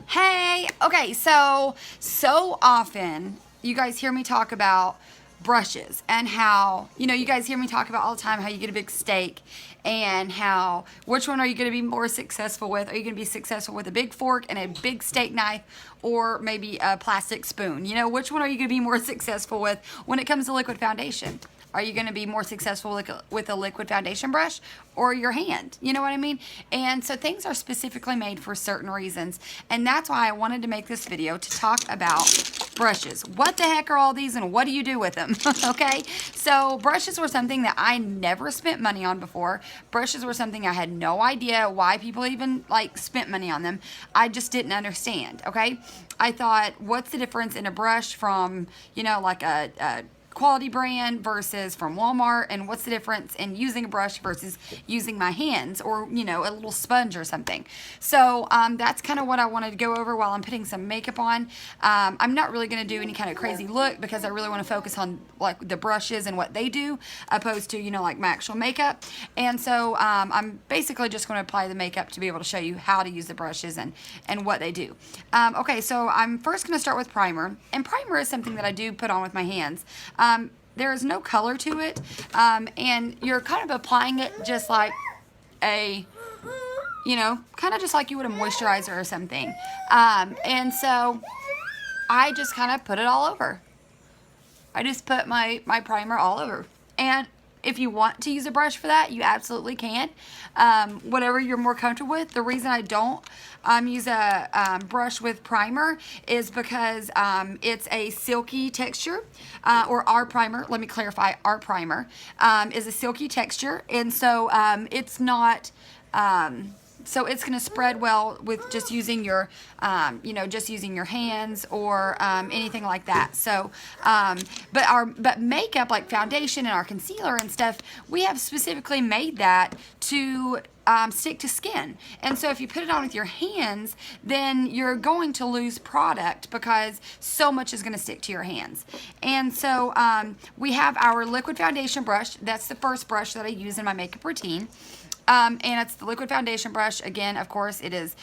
Hey, okay, so often you guys hear me talk about brushes and how, you guys hear me talk about all the time how you get a big steak and how which one are you going to be more successful with? Are you going to be successful with a big fork and a big steak knife or maybe a plastic spoon? Which one are you going to be more successful with when it comes to liquid foundation? Are you going to be more successful with a liquid foundation brush or your hand? You know what I mean? And so things are specifically made for certain reasons. And that's why I wanted to make this video to talk about brushes. What the heck are all these and what do you do with them? Okay? So brushes were something that I never spent money on before. Brushes were something I had no idea why people even spent money on them. I just didn't understand. Okay? I thought, what's the difference in a brush from, like a quality brand versus from Walmart, and what's the difference in using a brush versus using my hands or a little sponge or something. So that's kind of what I wanted to go over while I'm putting some makeup on. I'm not really going to do any kind of crazy look because I really want to focus on like the brushes and what they do opposed to like my actual makeup. And so I'm basically just going to apply the makeup to be able to show you how to use the brushes and what they do. Okay, so I'm first going to start with primer, and primer is something that I do put on with my hands. There is no color to it, and you're kind of applying it just like a, kind of just like you would a moisturizer or something. And so I just kind of put it all over. I just put my primer all over. And if you want to use a brush for that, you absolutely can. Whatever you're more comfortable with. The reason I don't use a brush with primer is because it's a silky texture, or our primer, let me clarify, our primer is a silky texture, and so it's not... So it's going to spread well with just using your, just using your hands or anything like that. So, but makeup like foundation and our concealer and stuff, we have specifically made that to stick to skin. And so if you put it on with your hands, then you're going to lose product because so much is going to stick to your hands. And so we have our liquid foundation brush. That's the first brush that I use in my makeup routine. And it's the liquid foundation brush. Again, of course, it is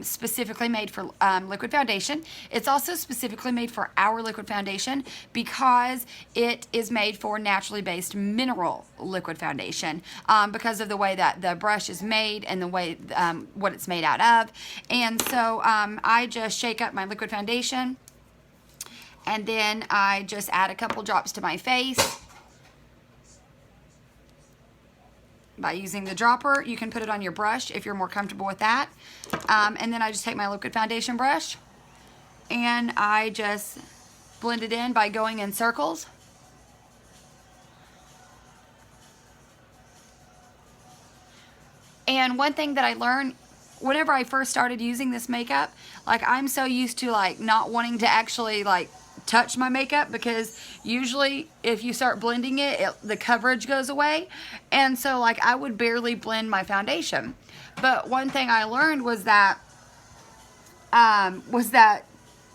specifically made for liquid foundation. It's also specifically made for our liquid foundation because it is made for naturally based mineral liquid foundation because of the way that the brush is made and the way what it's made out of. And so I just shake up my liquid foundation, and then I just add a couple drops to my face. By using the dropper. You can put it on your brush if you're more comfortable with that. And then I just take my liquid foundation brush and I just blend it in by going in circles. And one thing that I learned whenever I first started using this makeup, I'm so used to not wanting to actually touch my makeup because usually if you start blending it, the coverage goes away, and so I would barely blend my foundation. But one thing I learned was that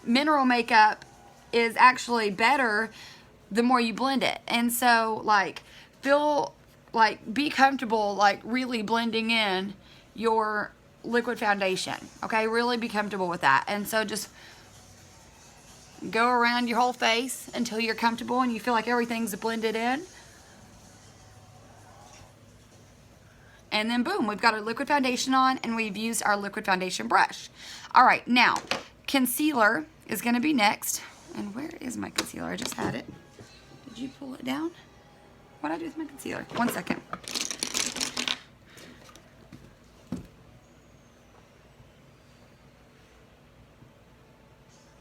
mineral makeup is actually better the more you blend it. And so be comfortable really blending in your liquid foundation. Okay, really be comfortable with that. And so just go around your whole face until you're comfortable and you feel like everything's blended in. And then boom, we've got our liquid foundation on and we've used our liquid foundation brush. All right, now concealer is going to be next. And where is my concealer? I just had it. Did you pull it down? What did I do with my concealer? 1 second.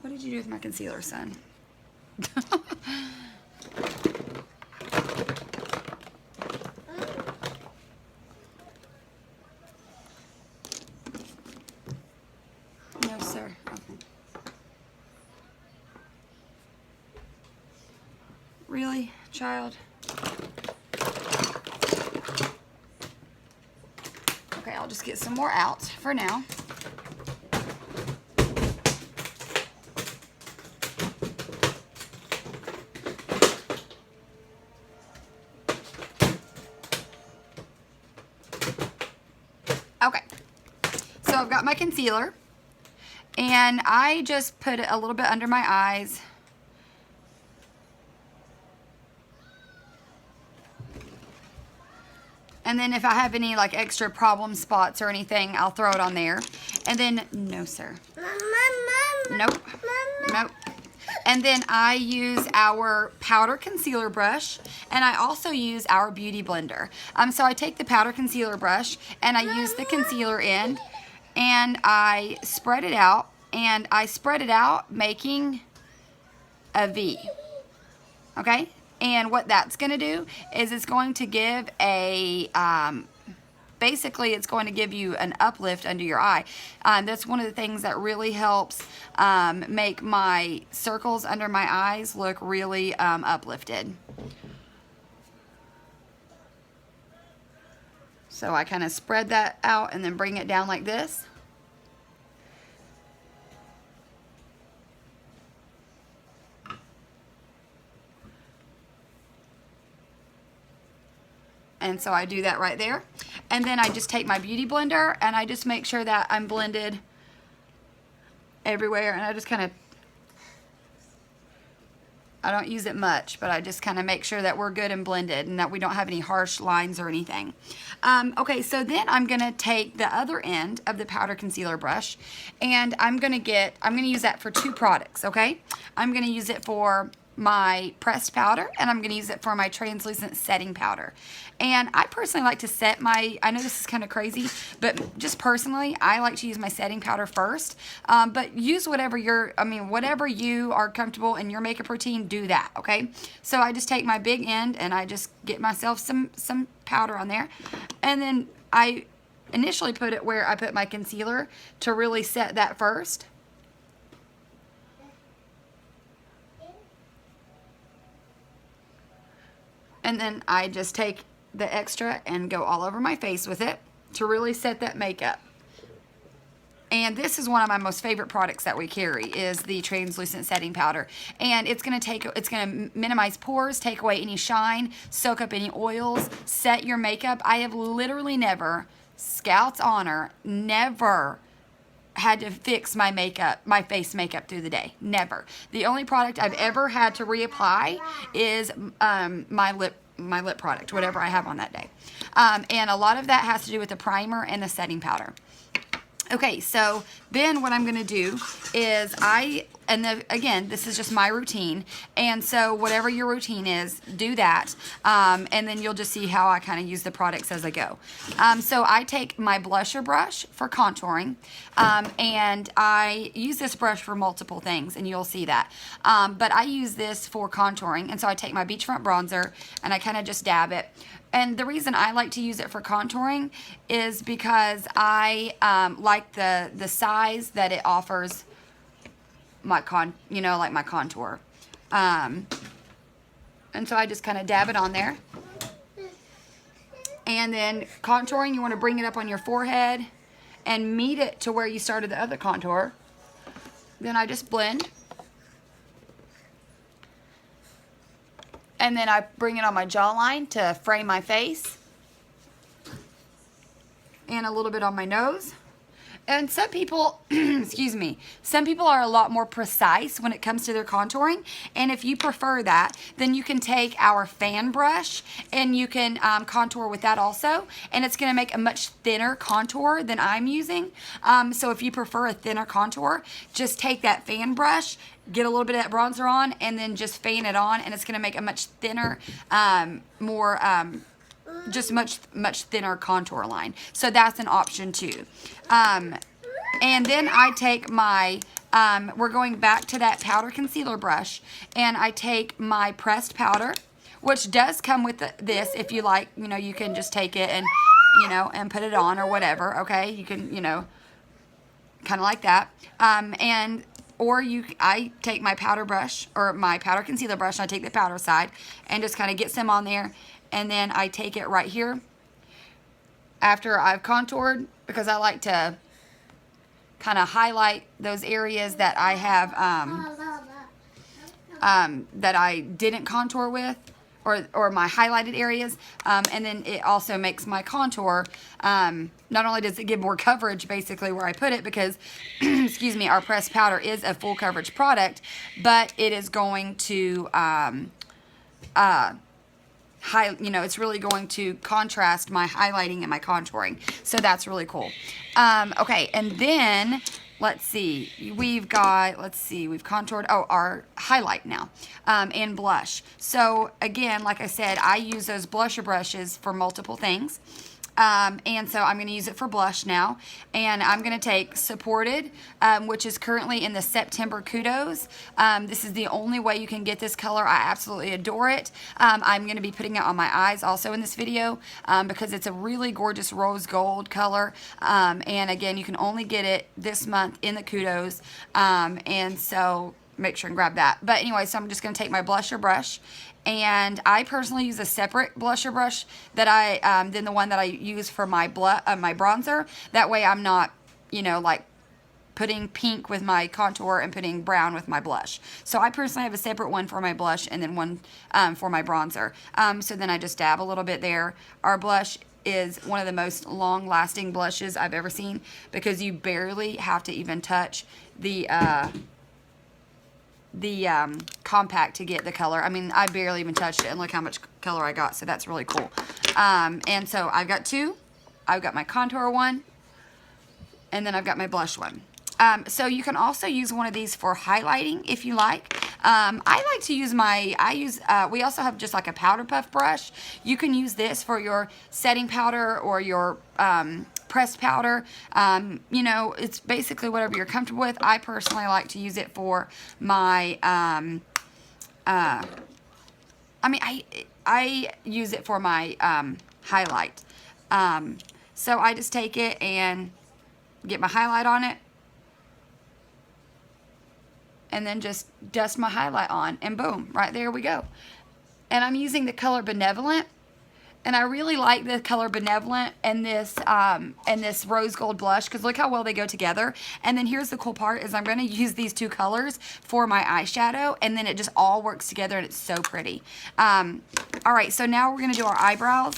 What did you do with my concealer, son? No, sir. Okay. Really, child? Okay, I'll just get some more out for now. Okay, so I've got my concealer, And I just put it a little bit under my eyes. And then if I have any like extra problem spots or anything, I'll throw it on there. And then, no sir. Nope. Nope. And then I use our powder concealer brush, and I also use our beauty blender. So I take the powder concealer brush and I use the concealer end, and I spread it out, and I spread it out making a V. Okay? And what that's going to do is it's going to give a, basically it's going to give you an uplift under your eye. That's one of the things that really helps make my circles under my eyes look really uplifted. So I kind of spread that out and then bring it down like this. And so I do that right there. And then I just take my beauty blender and I just make sure that I'm blended everywhere. And I just kind of, I don't use it much, but I just kind of make sure that we're good and blended and that we don't have any harsh lines or anything. Okay, so then I'm going to take the other end of the powder concealer brush, and I'm going to use that for two products, okay? I'm going to use it for my pressed powder, and I'm going to use it for my translucent setting powder. And I personally like to set my, I know this is kind of crazy, but just personally, I like to use my setting powder first. But use whatever whatever you are comfortable in your makeup routine, do that, okay? So I just take my big end and I just get myself some powder on there. And then I initially put it where I put my concealer to really set that first. And then I just take the extra and go all over my face with it to really set that makeup. And this is one of my most favorite products that we carry, is the translucent setting powder. And it's going to minimize pores, take away any shine, soak up any oils, set your makeup. I have literally never, Scout's honor, never had to fix my makeup, my face makeup through the day. Never. The only product I've ever had to reapply is my lip product, whatever I have on that day. And a lot of that has to do with the primer and the setting powder. Okay, so then what I'm going to do is again, this is just my routine. And so whatever your routine is, do that. And then you'll just see how I kind of use the products as I go. So I take my blusher brush for contouring. And I use this brush for multiple things, and you'll see that. But I use this for contouring. And so I take my Beachfront bronzer and I kind of just dab it. And the reason I like to use it for contouring is because I like the size that it offers my my contour. And so I just kind of dab it on there. And then contouring, you want to bring it up on your forehead and meet it to where you started the other contour. Then I just blend. And then I bring it on my jawline to frame my face. And a little bit on my nose. And some people, excuse me, some people are a lot more precise when it comes to their contouring. And if you prefer that, then you can take our fan brush and you can contour with that also. And it's going to make a much thinner contour than I'm using. So if you prefer a thinner contour, just take that fan brush, get a little bit of that bronzer on, and then just fan it on. And it's going to make a much thinner, just much thinner contour line. So that's an option too. And then I take my, we're going back to that powder concealer brush, and I take my pressed powder, which does come with this. If you like, you can just take it and, and put it on or whatever. Okay. You can, kind of like that. I take my powder brush or my powder concealer brush, and I take the powder side and just kind of get some on there. And then I take it right here after I've contoured, because I like to kind of highlight those areas that I have, that I didn't contour with, or my highlighted areas, and then it also makes my contour, not only does it give more coverage basically where I put it, because excuse me, our pressed powder is a full coverage product, but it is going to it's really going to contrast my highlighting and my contouring. So that's really cool. Okay, and then let's see, we've contoured, our highlight now, and blush. So again, like I said, I use those blusher brushes for multiple things. And so I'm going to use it for blush now. And I'm going to take Supported, which is currently in the September Kudos. This is the only way you can get this color. I absolutely adore it. I'm going to be putting it on my eyes also in this video, because it's a really gorgeous rose gold color. And again, you can only get it this month in the Kudos. And so make sure and grab that. But anyway, so I'm just going to take my blusher brush, and I personally use a separate blusher brush that than the one that I use for my my bronzer. That way I'm not, like putting pink with my contour and putting brown with my blush. So I personally have a separate one for my blush and then one for my bronzer. So then I just dab a little bit there. Our blush is one of the most long-lasting blushes I've ever seen, because you barely have to even touch the compact to get the color. I mean, I barely even touched it, and look how much color I got. So that's really cool. And so I've got two. I've got my contour one, and then I've got my blush one. So you can also use one of these for highlighting if you like. I like to use we also have just like a powder puff brush. You can use this for your setting powder or your pressed powder. It's basically whatever you're comfortable with. I personally like to use it for my, I use it for my highlight. So I just take it and get my highlight on it, and then just dust my highlight on, and boom, right there we go. And I'm using the color Benevolent, and I really like the color Benevolent and this rose gold blush, because look how well they go together. And then here's the cool part is I'm going to use these two colors for my eyeshadow, and then it just all works together, and it's so pretty. All right, so now we're going to do our eyebrows,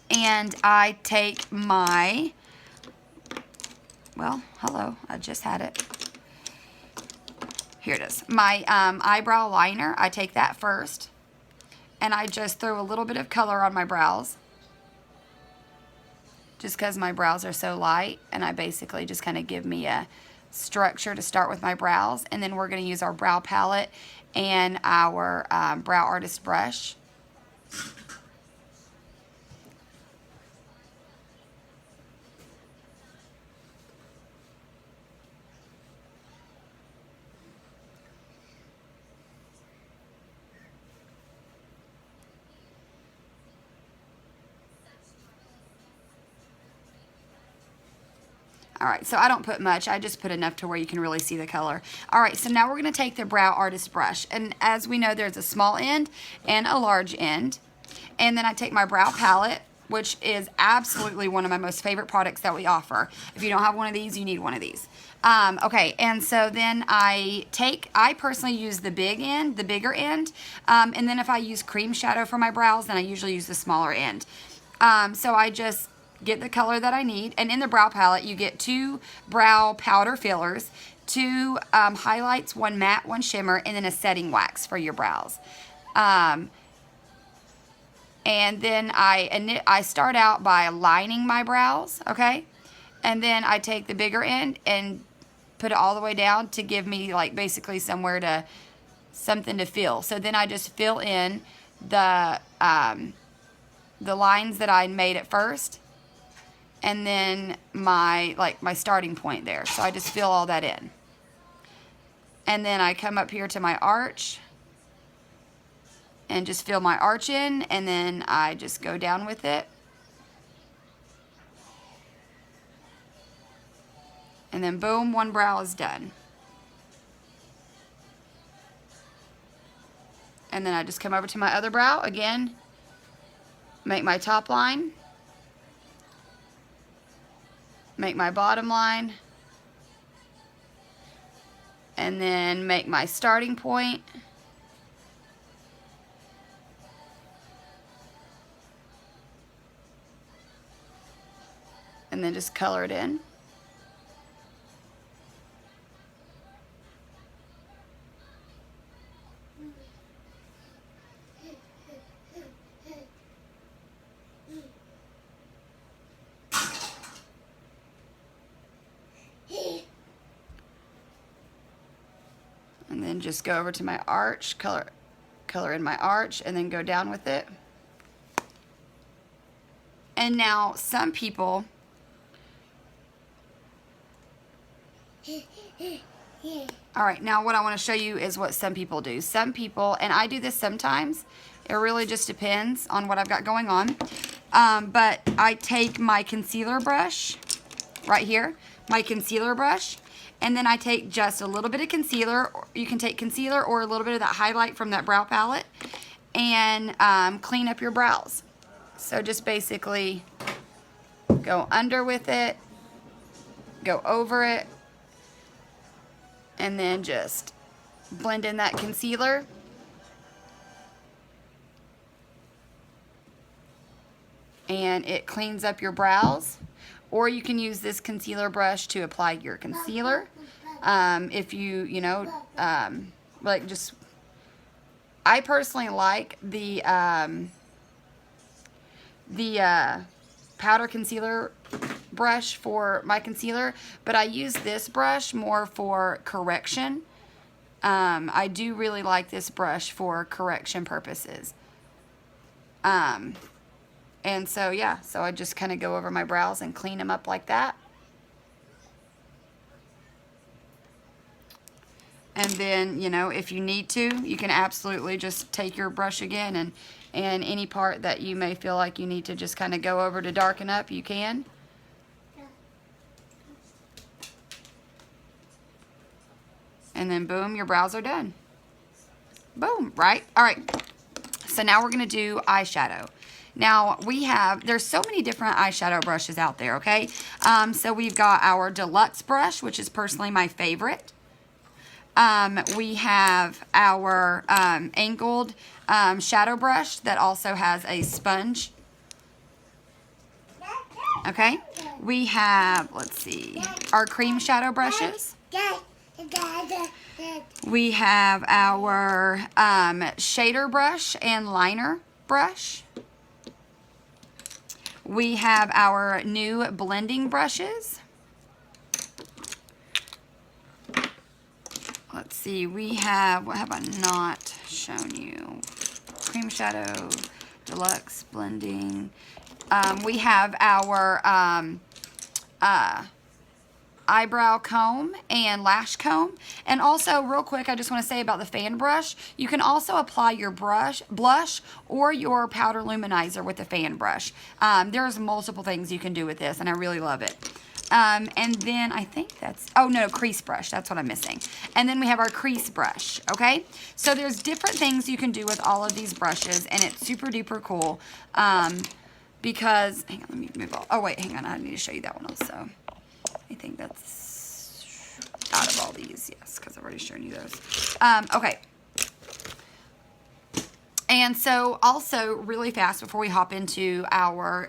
and I take my, I just had it. Here it is. My eyebrow liner, I take that first, and I just throw a little bit of color on my brows, just because my brows are so light, and I basically just kind of give me a structure to start with my brows. And then we're going to use our brow palette and our brow artist brush. All right, so I don't put much. I just put enough to where you can really see the color. All right, so now we're going to take the brow artist brush. And as we know, there's a small end and a large end. And then I take my brow palette, which is absolutely one of my most favorite products that we offer. If you don't have one of these, you need one of these. Okay, and so then I personally use the bigger end. And then if I use cream shadow for my brows, then I usually use the smaller end. So I just get the color that I need, and in the brow palette you get 2 brow powder fillers, 2 highlights, 1 matte, 1 shimmer, and then a setting wax for your brows. And then I start out by lining my brows, okay, and then I take the bigger end and put it all the way down to give me like basically something to fill. So then I just fill in the lines that I made at first, and then my starting point there. So I just fill all that in. And then I come up here to my arch and just fill my arch in, and then I just go down with it. And then boom, one brow is done. And then I just come over to my other brow again, make my top line, make my bottom line, and then make my starting point, and then just color it in. And then just go over to my arch, color in my arch, and then go down with it. And now some people all right, now what I want to show you is what some people do. Some people, and I do this sometimes, it really just depends on what I've got going on. But I take my concealer brush right here, my concealer brush, and then I take just a little bit of concealer. You can take concealer or a little bit of that highlight from that brow palette and clean up your brows. So just basically go under with it, go over it, and then just blend in that concealer. And it cleans up your brows. Or you can use this concealer brush to apply your concealer. If you know, like just, I personally like the powder concealer brush for my concealer, but I use this brush more for correction. I do really like this brush for correction purposes. And so, yeah, so I just kind of go over my brows and clean them up like that. And then, you know, if you need to, you can absolutely just take your brush again and any part that you may feel like you need to just kind of go over to darken up, you can. And then boom, your brows are done. Boom, right? All right, so now we're gonna do eyeshadow. Now there's so many different eyeshadow brushes out there, okay? So we've got our deluxe brush, which is personally my favorite. We have our angled shadow brush that also has a sponge. Okay, we have, let's see, our cream shadow brushes. We have our shader brush and liner brush. We have our new blending brushes. Let's see, we have, what have I not shown you? Cream shadow, deluxe blending. We have our eyebrow comb and lash comb. And also, real quick, I just want to say about the fan brush, you can also apply your blush or your powder luminizer with the fan brush. There's multiple things you can do with this, and I really love it. And then I think that's, oh no, crease brush, that's what I'm missing. And then we have our crease brush, okay? So there's different things you can do with all of these brushes, and it's super duper cool. Because, hang on, let me move on. Oh wait, hang on, I need to show you that one also. I think that's out of all these, yes, because I've already shown you those. Okay. And so also really fast before we hop into our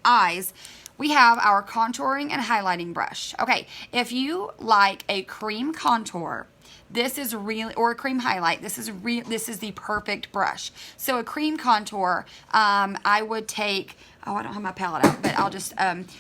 eyes, we have our contouring and highlighting brush. Okay, if you like a cream contour, this is really, or a cream highlight, this is the perfect brush. So a cream contour, I would take, oh, I don't have my palette out, but I'll just,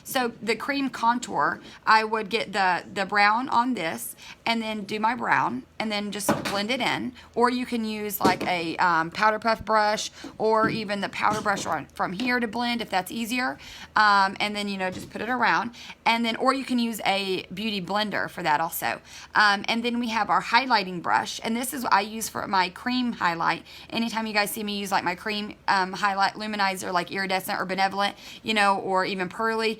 so the cream contour, I would get the brown on this, and then do my brown, and then just blend it in. Or you can use like a powder puff brush, or even the powder brush from here to blend, if that's easier. And then, you know, just put it around. And then, or you can use a beauty blender for that also. And then we have our highlighting brush, and this is what I use for my cream highlight. Anytime you guys see me use like my cream highlight luminizer, like iridescent or benevolent, you know, or even pearly,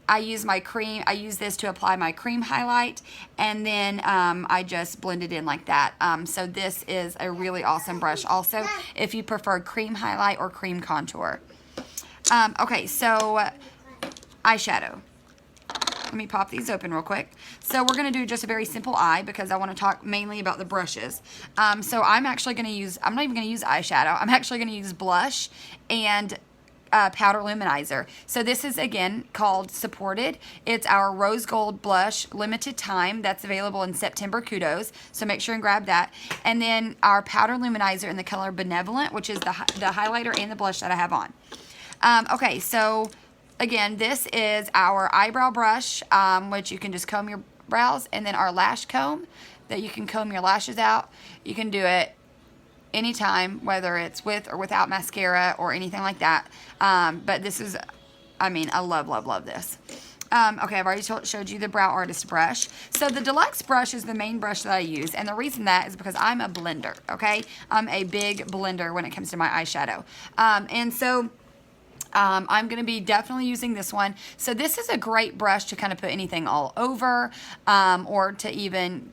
I use my cream, I use this to apply my cream highlight, and then I just blend it in like that. So this is a really awesome brush also if you prefer cream highlight or cream contour. Okay, so eyeshadow. Let me pop these open real quick. So we're going to do just a very simple eye because I want to talk mainly about the brushes. So I'm actually going to use, I'm not even going to use eyeshadow. I'm actually going to use blush and powder luminizer. So this is again called Supported. It's our rose gold blush, limited time. That's available in September Kudos. So make sure and grab that. And then our powder luminizer in the color Benevolent, which is the highlighter and the blush that I have on. Okay, so again, this is our eyebrow brush, which you can just comb your brows, and then our lash comb that you can comb your lashes out. You can do it anytime, whether it's with or without mascara or anything like that. But this is, I mean, I love this. Okay, I've already showed you the Brow Artist brush. So the Deluxe brush is the main brush that I use, and the reason that is because I'm a blender, okay? I'm a big blender when it comes to my eyeshadow. And so I'm going to be definitely using this one. So this is a great brush to kind of put anything all over, or to even,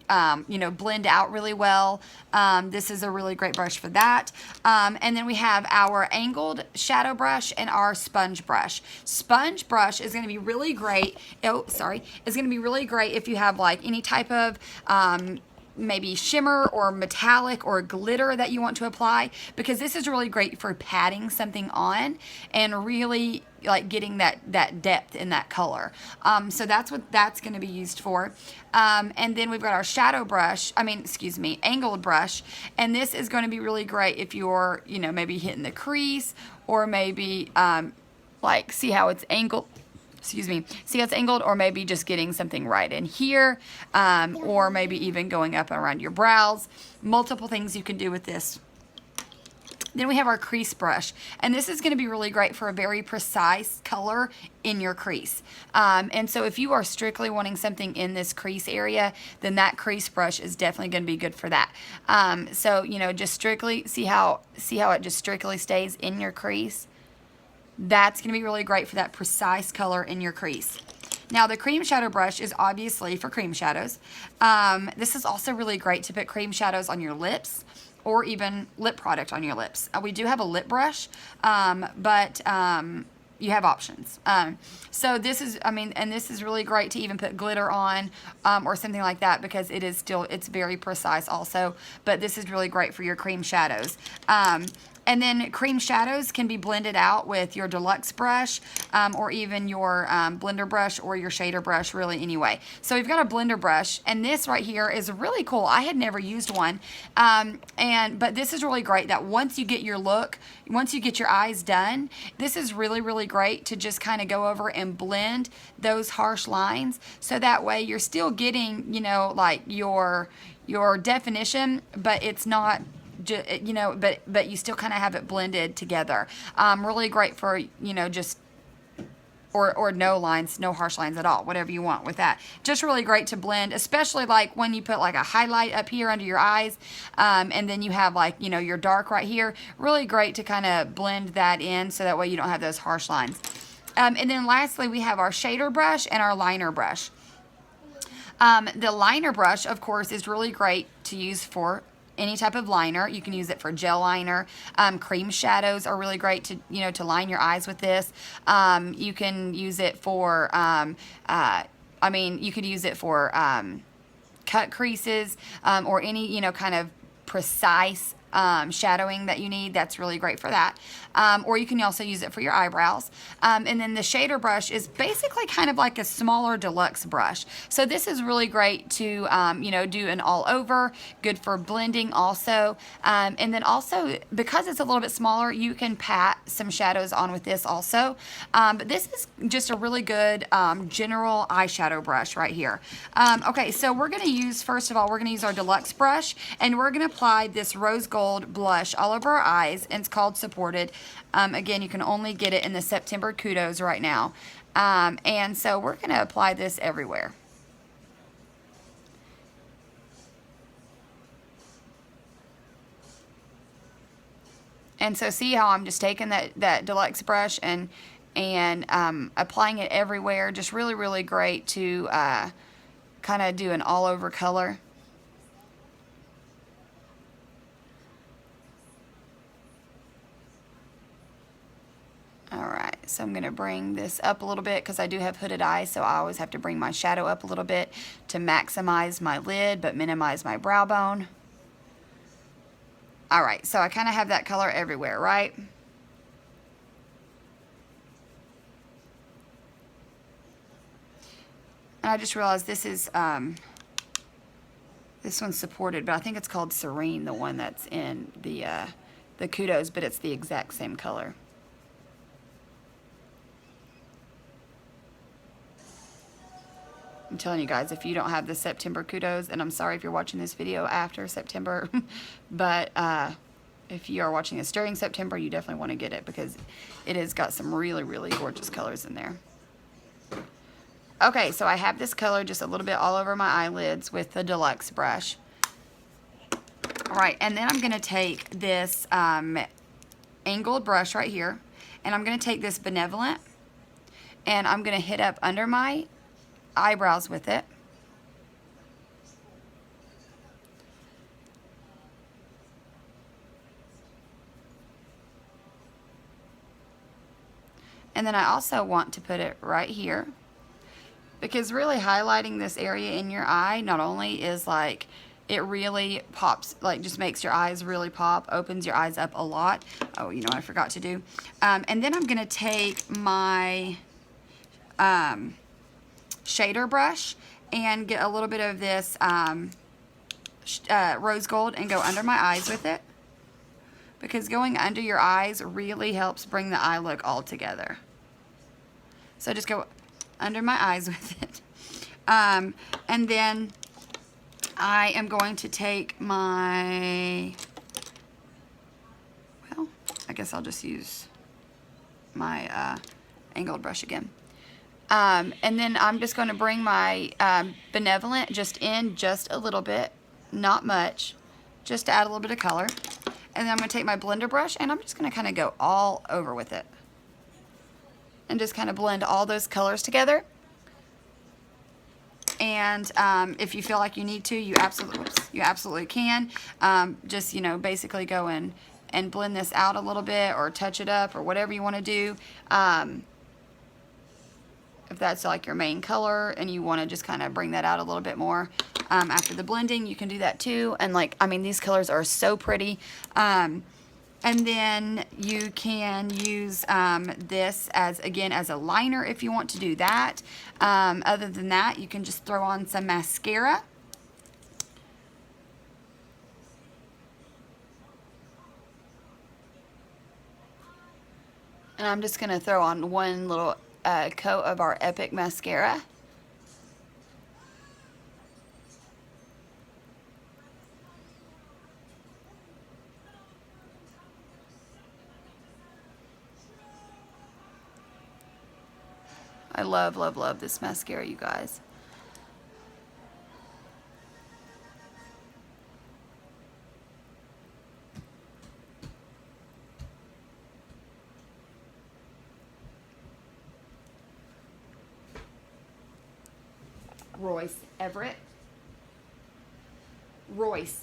you know, blend out really well. This is a really great brush for that. And then we have our angled shadow brush and our sponge brush. Sponge brush is going to be really great. Oh, sorry. It's going to be really great if you have like any type of, maybe shimmer or metallic or glitter that you want to apply, because this is really great for patting something on and really like getting that depth in that color. So that's what that's going to be used for. And then we've got our shadow brush, angled brush, and this is going to be really great if you're, you know, maybe hitting the crease, or maybe like see how it's angled. See how it's angled, or maybe just getting something right in here, or maybe even going up and around your brows. Multiple things you can do with this. Then we have our crease brush, and this is going to be really great for a very precise color in your crease. And so if you are strictly wanting something in this crease area, then that crease brush is definitely going to be good for that. So, you know, just strictly, see how it just strictly stays in your crease? That's going to be really great for that precise color in your crease. Now, the cream shadow brush is obviously for cream shadows. This is also really great to put cream shadows on your lips, or even lip product on your lips. We do have a lip brush, but you have options. So this is, and this is really great to even put glitter on, or something like that, because it's very precise also, but this is really great for your cream shadows. And then cream shadows can be blended out with your Deluxe brush, or even your blender brush or your shader brush, really anyway. So we've got a blender brush, and this right here is really cool. I had never used one, but this is really great that once you get your look, once you get your eyes done, this is really, really great to just kind of go over and blend those harsh lines, so that way you're still getting, you know, like your definition, but it's not, you know, but you still kind of have it blended together. Really great for, you know, just or no lines, no harsh lines at all, whatever you want with that. Just really great to blend, especially like when you put like a highlight up here under your eyes, and then you have like, you know, your dark right here. Really great to kind of blend that in, so that way you don't have those harsh lines. And then lastly, we have our shader brush and our liner brush. The liner brush, of course, is really great to use for any type of liner. You can use it for gel liner. Cream shadows are really great to, you know, to line your eyes with this. You can use it for, you could use it for cut creases, or any, you know, kind of precise shadowing that you need. That's really great for that. Or you can also use it for your eyebrows. And then the shader brush is basically kind of like a smaller Deluxe brush. So this is really great to, you know, do an all over, good for blending also. And then also, because it's a little bit smaller, you can pat some shadows on with this also. But this is just a really good general eyeshadow brush right here. Okay, so we're going to use, first of all, we're going to use our Deluxe brush, and we're going to apply this rose gold blush all over our eyes, and it's called Supported. Again, you can only get it in the September Kudos right now. And so we're going to apply this everywhere. And so see how I'm just taking that Deluxe brush and applying it everywhere. Just really, really great to kind of do an all over color. Alright, so I'm going to bring this up a little bit because I do have hooded eyes, so I always have to bring my shadow up a little bit to maximize my lid but minimize my brow bone. Alright, so I kind of have that color everywhere, right? And I just realized this is, this one's supported, but I think it's called Serene, the one that's in the Kudos, but it's the exact same color. I'm telling you guys, if you don't have the September Kudos, and I'm sorry if you're watching this video after September, but if you are watching this during September, you definitely want to get it because it has got some really, really gorgeous colors in there. Okay, so I have this color just a little bit all over my eyelids with the Deluxe brush. All right, and then I'm going to take this angled brush right here, and I'm going to take this Benevolent, and I'm going to hit up under my eyebrows with it. And then I also want to put it right here, because really highlighting this area in your eye not only is like, it really pops, like just makes your eyes really pop, opens your eyes up a lot. Oh, you know what I forgot to do? And then I'm going to take my shader brush and get a little bit of this rose gold and go under my eyes with it, because going under your eyes really helps bring the eye look all together. So just go under my eyes with it. And then I am going to take my, well, I guess I'll just use my angled brush again. And then I'm just going to bring my Benevolent just in just a little bit, not much, just to add a little bit of color. And then I'm going to take my blender brush and I'm just going to kind of go all over with it. And just kind of blend all those colors together. And if you feel like you need to, you absolutely can. Just, you know, basically go in and blend this out a little bit or touch it up or whatever you want to do. If that's like your main color and you want to just kind of bring that out a little bit more after the blending, you can do that too. And like, I mean, these colors are so pretty. And then you can use this as, again, as a liner if you want to do that. Other than that, you can just throw on some mascara. And I'm just going to throw on one little coat of our Epic mascara. I love, love, love this mascara, you guys. Royce Everett. Royce.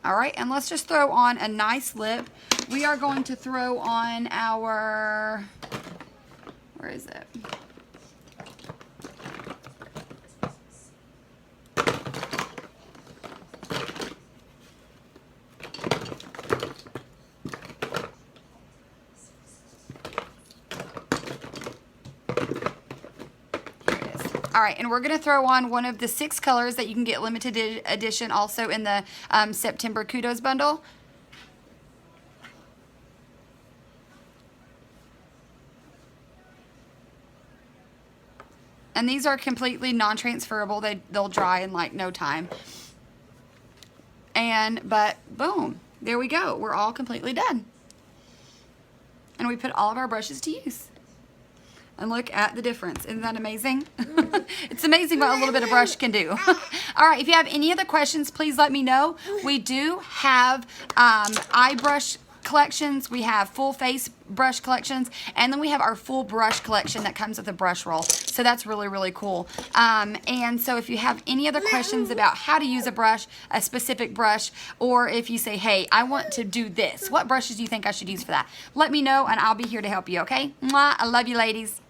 All right, and let's just throw on a nice lip. We are going to throw on our, where is it? All right, and we're going to throw on one of the 6 colors that you can get limited edition also in the September Kudos bundle. And these are completely non-transferable. They'll dry in like no time. But boom, there we go. We're all completely done. And we put all of our brushes to use. And look at the difference. Isn't that amazing? It's amazing what a little bit of brush can do. All right, if you have any other questions, please let me know. We do have eye brush collections. We have full face brush collections. And then we have our full brush collection that comes with a brush roll. So that's really, really cool. And so if you have any other questions about how to use a brush, a specific brush, or if you say, hey, I want to do this, what brushes do you think I should use for that? Let me know and I'll be here to help you, okay? Mwah, I love you, ladies.